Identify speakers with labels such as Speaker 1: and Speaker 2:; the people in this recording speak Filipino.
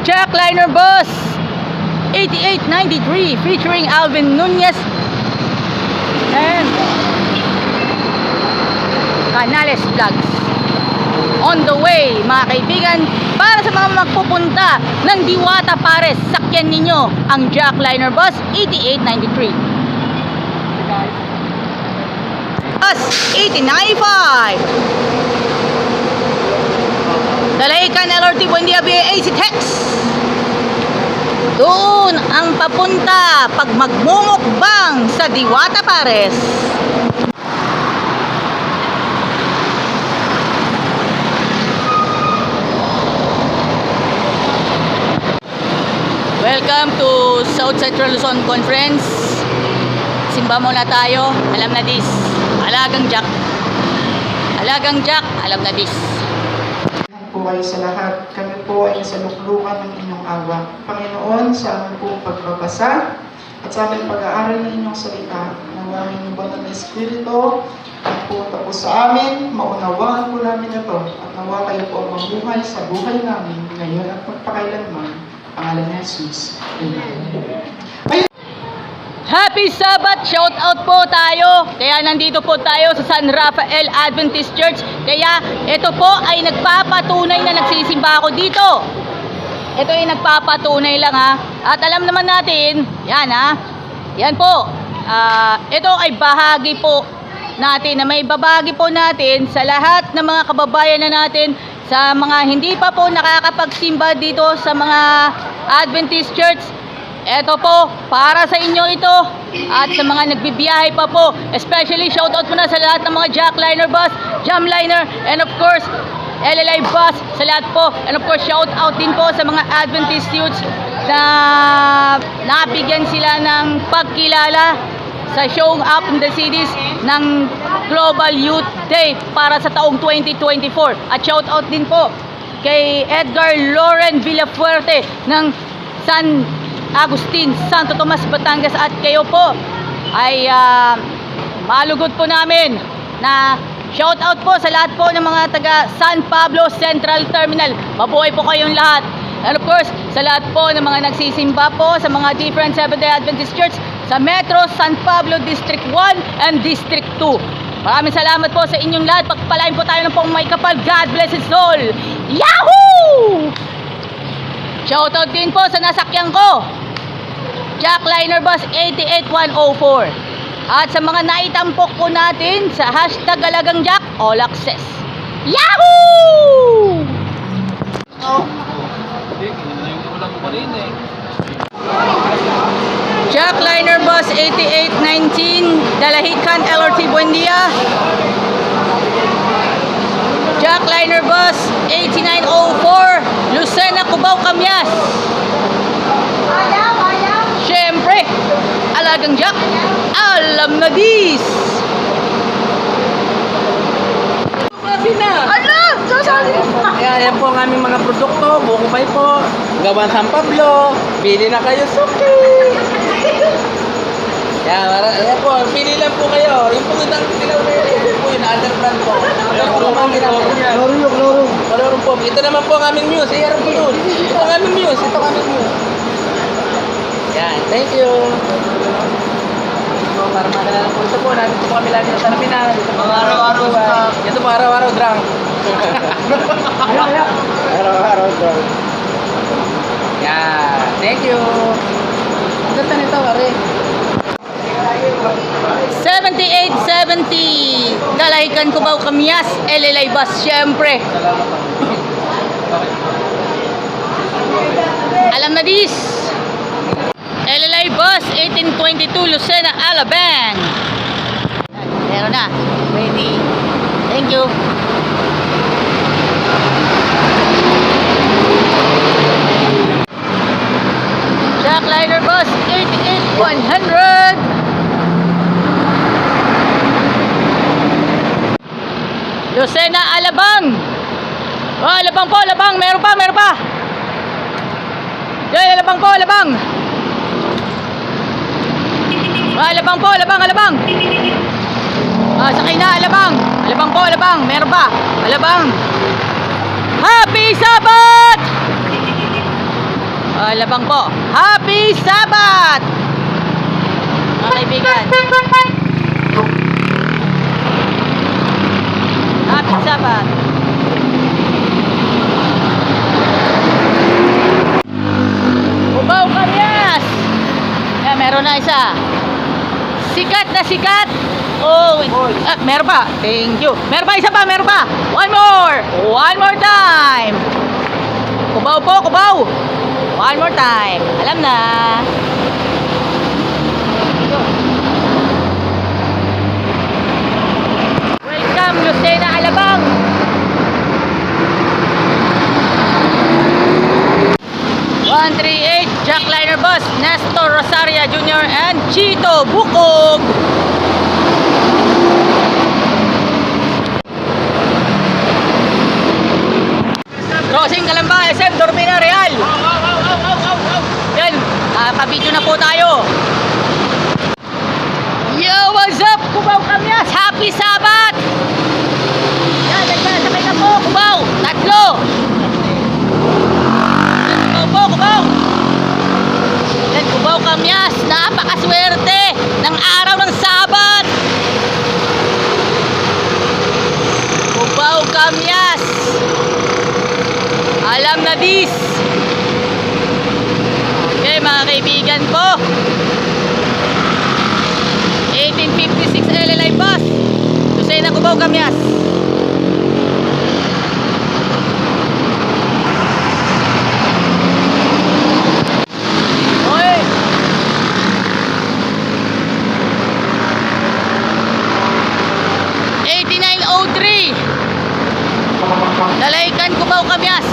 Speaker 1: Jackliner Bus 8893 featuring Alvin Nunez and Canales Vlogs. On the way mga kaibigan, para sa mga magpupunta ng Diwata Pares, sakyan ninyo ang Jackliner Bus 8893. Bus 8095 Dalaycan LRT Buendia BA AC Tex. Doon ang papunta pag magmumukbang sa Diwata Pares. Welcome to South Central Luzon Conference. Simba muna tayo. Alam na dis. Alagang Jack. Alagang Jack. Alam na dis.
Speaker 2: Po kayo sa lahat. Kami po ay sa luklukan ng inyong awa. Panginoon, sa aming po pagbabasa at sa aming pag-aaral ng inyong salita, nawa ang inyong banal na Espiritu at po tapos sa amin, maunawaan po namin ito at nawa kayo po ang mabuhay sa buhay namin ngayon at magpakailanman. Pangalan ni Jesus. Amen.
Speaker 1: Happy Sabbath! Shout out po tayo. Kaya nandito po tayo sa San Rafael Adventist Church. Kaya ito po ay nagpapatunay na nagsisimba ako dito. Ito ay nagpapatunay lang ha. At alam naman natin, yan ha. Yan po. Ito ay bahagi po natin na may babagi po natin sa lahat ng mga kababayan na natin, sa mga hindi pa po nakakapagsimba dito sa mga Adventist Church. Ito po, para sa inyo ito. At sa mga nagbibiyahe pa po, especially shoutout po na sa lahat ng mga Jackliner Bus, Jamliner, and of course, LLI Bus, sa lahat po. And of course, shoutout din po sa mga Adventist youths na nabigyan sila ng pagkilala sa showing up in the cities ng Global Youth Day para sa taong 2024. At shoutout din po kay Edgar Loren Villafuerte ng San Agustin, Santo Tomas, Batangas. At kayo po ay malugod po namin na shoutout po sa lahat po ng mga taga San Pablo Central Terminal. Mabuhay po kayong lahat. And of course, sa lahat po ng mga nagsisimba po sa mga different Seventh-day Adventist Church sa Metro San Pablo District 1 and District 2. Maraming salamat po sa inyong lahat. Pagpalain po tayo ng pong may kapal. God bless us all. Yahoo! Shoutout din po sa nasakyan ko, Jackliner Bus 88104. At sa mga naitampok po natin sa hashtag Alagang Jack, all access. Yahoo! Jackliner Bus 8819 Dalaycan LRT Buendia. Jackliner Bus 8904 Lucena Cubao Camyas. Siyempre, Alagang Jack, alam na dis.
Speaker 3: Yan po ang aming mga produkto. Buko pay po, gawan San Pablo. Bili na kayo, suki. Yan po, pili lang po kayo. Yung po itang pilaw na yun po, yung underbrand po. Lorong po. Ito naman po ang aming news. Iharap po doon. Ito ang aming news. Ito ang aming news. Yan, thank you. Para madala po ito po. Nandito po kami lagi sa terminal. Araw-araw stock. Ito po araw-araw drunk. Araw-araw drunk. Yan, thank you. Ganda nito, pare.
Speaker 1: 7870 Dalaycan Cubao Camyas, LLI Bus, syempre. Alam na dis. LLI Bus 1822 Lucena, Alabang. Meron na. Ready. Thank you. Jackliner Bus 88100. Lucena, Alabang. Oh, Alabang po, Alabang. Meron pa, meron pa. Yan, Alabang po, Alabang. Alabang po, Alabang, Alabang. Sakay na, Alabang. Alabang po, Alabang. Meron pa. Alabang. Happy Sabbath! Alabang po. Happy Sabbath! Mga kaibigan. Happy Sabbath. Ubaw Kamyas! Meron na isa. Sikat na sikat. Oh, meron pa. Thank you. Meron pa isa pa, meron pa. One more. One more time. Kubaw po, kubaw. One more time. Alam na. Welcome, Lucena Alabang. Jackliner Bus, Nestor Rosaria Jr. and Chito Bukog. Crossing Calamba, SM Dormina Real. Yan, pa-video na po tayo. Yo, what's up? Kubaw Kamyas, happy Sabbath! Yan, nagsasakay na po, kubaw. Tatlo. Yan, kubaw po, kubaw. Yan, Kubaw Kamyas, napakaswerte ng araw ng Sabat. Kubaw Kamyas, alam na dis. Okay mga kaibigan ko, 1856 LLI bus, Lucena Kubaw Kamyas. Oy! Dalaykan Kubaw Kamyas.